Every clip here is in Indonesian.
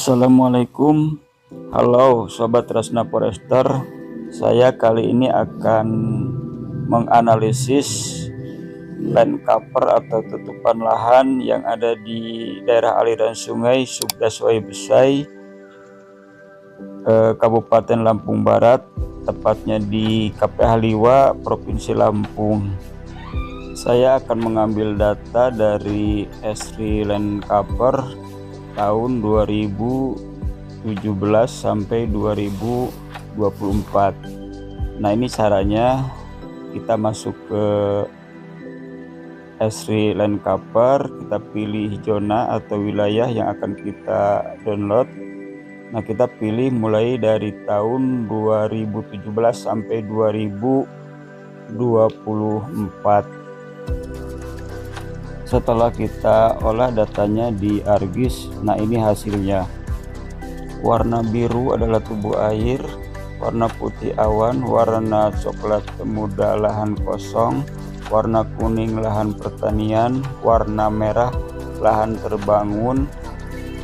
Assalamualaikum, halo Sobat Rasna Forester. Saya kali ini akan menganalisis land cover atau tutupan lahan yang ada di daerah aliran sungai Subdas Waibesai, Kabupaten Lampung Barat, tepatnya di KPH Liwa, Provinsi Lampung. Saya akan mengambil data dari Esri Land Cover tahun 2017 sampai 2024. Nah, ini caranya. Kita masuk ke Esri Land Cover, kita pilih zona atau wilayah yang akan kita download. Nah, kita pilih mulai dari tahun 2017 sampai 2024. Setelah kita olah datanya di ArcGIS, nah ini hasilnya. Warna biru adalah tubuh air, warna putih awan, warna coklat muda lahan kosong, warna kuning lahan pertanian, warna merah lahan terbangun,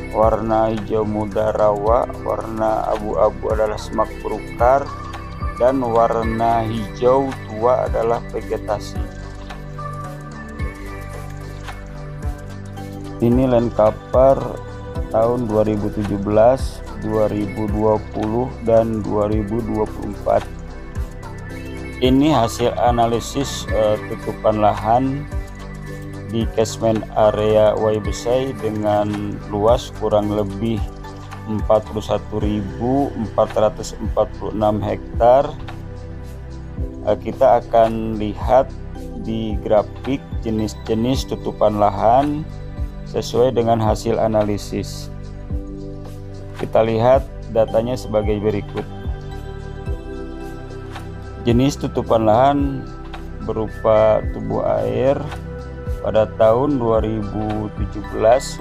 warna hijau muda rawa, warna abu-abu adalah semak belukar, dan warna hijau tua adalah vegetasi. Ini land cover tahun 2017, 2020, dan 2024. Ini hasil analisis tutupan lahan di catchment area Waibesai dengan luas kurang lebih 41.446 hektar. Kita akan lihat di grafik jenis-jenis tutupan lahan sesuai dengan hasil analisis. Kita lihat datanya sebagai berikut. Jenis tutupan lahan berupa tubuh air pada tahun 2017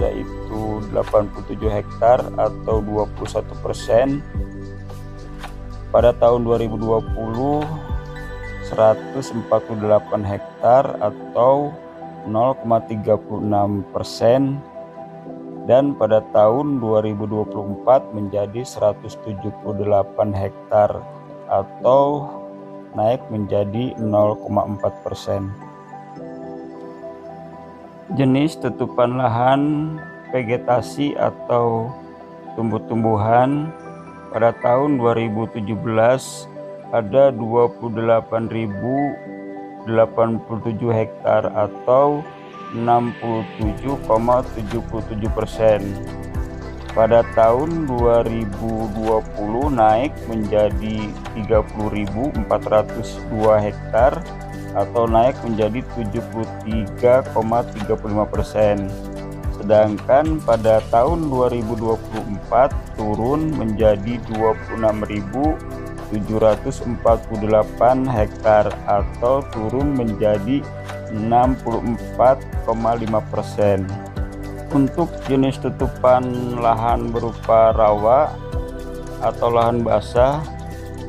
yaitu 87 hektar atau 21%. Pada tahun 2020 148 hektar atau 0,36%, dan pada tahun 2024 menjadi 178 hektar atau naik menjadi 0,4%. Jenis tutupan lahan vegetasi atau tumbuh-tumbuhan pada tahun 2017 ada 28.087 hektar atau 67,77%. Pada tahun 2020 naik menjadi 30.402 hektar atau naik menjadi 73,35%. Sedangkan pada tahun 2024 turun menjadi 26.748 hektar atau turun menjadi 64,5%. Untuk jenis tutupan lahan berupa rawa atau lahan basah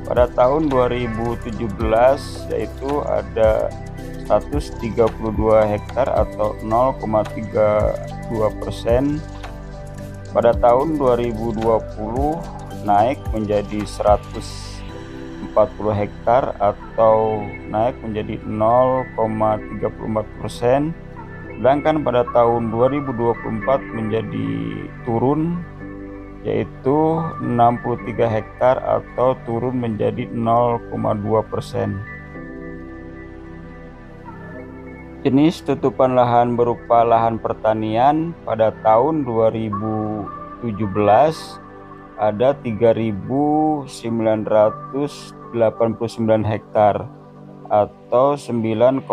pada tahun 2017 yaitu ada 132 hektar atau 0,32%. Pada tahun 2020 naik menjadi 140 hektar atau naik menjadi 0,34%. Sedangkan pada tahun 2024 menjadi turun yaitu 63 hektar atau turun menjadi 0,2%. Jenis tutupan lahan berupa lahan pertanian pada tahun 2017 ada 3.989 hektar atau 9,62%.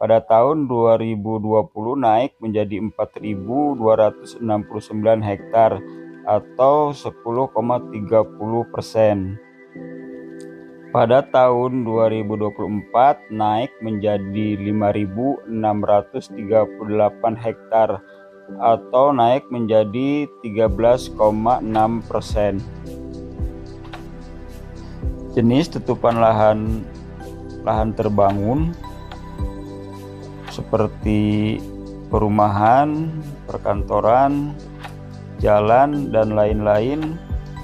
Pada tahun 2020 naik menjadi 4.269 hektar atau 10,30%. Pada tahun 2024 naik menjadi 5.638 hektar atau naik menjadi 13,6%. Jenis tutupan lahan terbangun seperti perumahan, perkantoran, jalan dan lain-lain.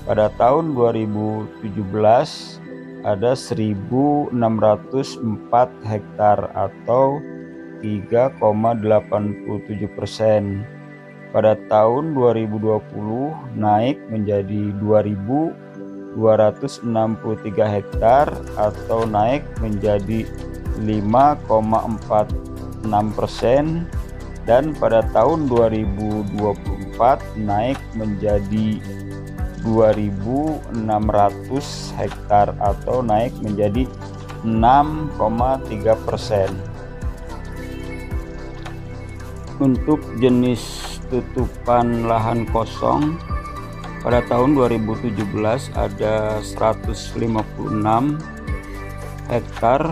Pada tahun 2017 ada 1.604 hektar atau 3,87%. Pada tahun 2020 naik menjadi 2.263 hektar atau naik menjadi 5,46%, dan pada tahun 2024 naik menjadi 2.600 hektar atau naik menjadi 6,3%. Untuk jenis tutupan lahan kosong pada tahun 2017 ada 156 hektar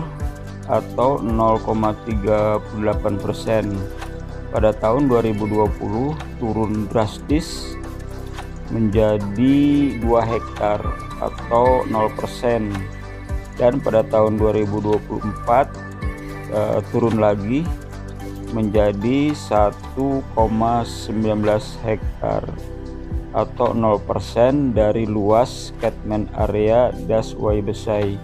atau 0,38%. Pada tahun 2020 turun drastis menjadi 2 hektar atau 0%, dan pada tahun 2024 turun lagi menjadi 1,19 hektar atau 0% dari luas catchment area Das Waibesai.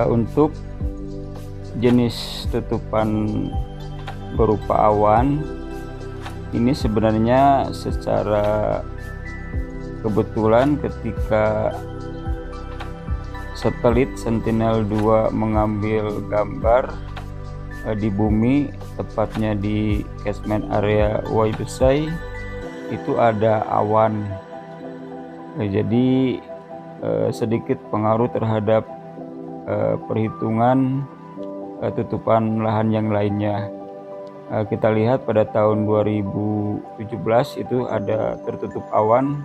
Untuk jenis tutupan berupa awan ini sebenarnya secara kebetulan ketika satelit Sentinel-2 mengambil gambar di bumi, tepatnya di catchment area Waibesai, itu ada awan. Jadi sedikit pengaruh terhadap perhitungan tutupan lahan yang lainnya. Kita lihat pada tahun 2017 itu ada tertutup awan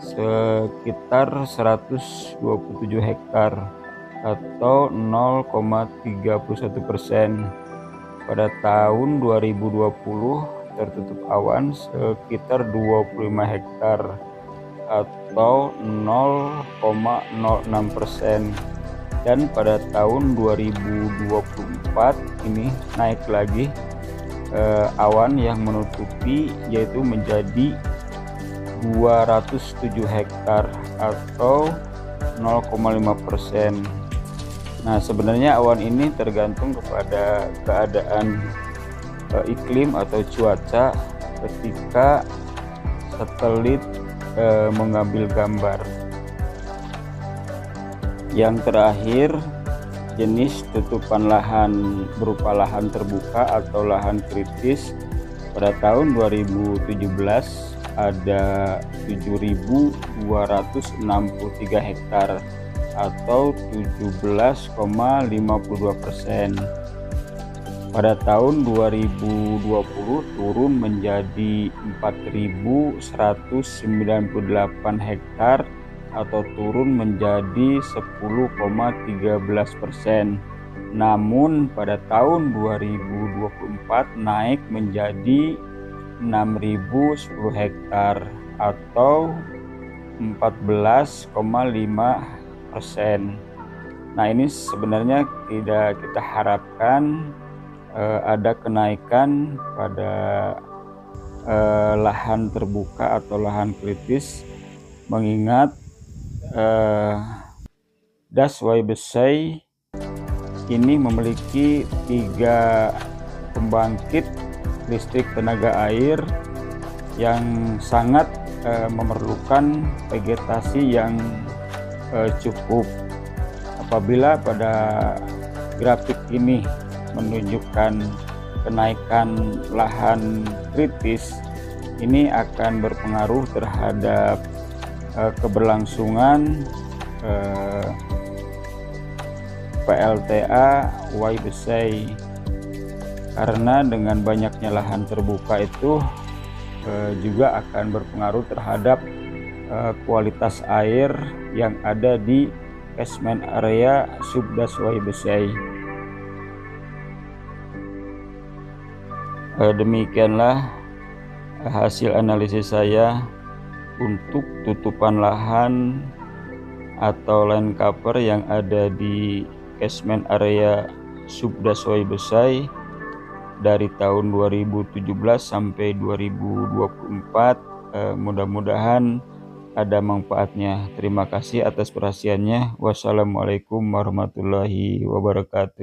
sekitar 127 hektar atau 0,31%. Pada tahun 2020 tertutup awan sekitar 25 hektar atau 0,06%, dan pada tahun 2024 ini naik lagi awan yang menutupi, yaitu menjadi 207 hektar atau 0,5%. Nah, sebenarnya awan ini tergantung kepada keadaan iklim atau cuaca ketika satelit mengambil gambar. Yang terakhir, jenis tutupan lahan berupa lahan terbuka atau lahan kritis. Pada tahun 2017 ada 7.263 hektar atau 17,52%. Pada tahun 2020 turun menjadi 4.198 hektar atau turun menjadi 10,13%. Namun pada tahun 2024 naik menjadi 6.010 hektar atau 14,5%. Nah, ini sebenarnya tidak kita harapkan ada kenaikan pada lahan terbuka atau lahan kritis, mengingat Das Waibesai ini memiliki 3 pembangkit listrik tenaga air yang sangat memerlukan vegetasi yang cukup. Apabila pada grafik ini menunjukkan kenaikan lahan kritis, ini akan berpengaruh terhadap keberlangsungan PLTA Waibesai, karena dengan banyaknya lahan terbuka itu juga akan berpengaruh terhadap kualitas air yang ada di catchment area Subdas Waibesai. Demikianlah hasil analisis saya untuk tutupan lahan atau land cover yang ada di catchment area Subdas Waibesai dari tahun 2017 sampai 2024. Mudah-mudahan ada manfaatnya. Terima kasih atas perhatiannya. Wassalamualaikum warahmatullahi wabarakatuh.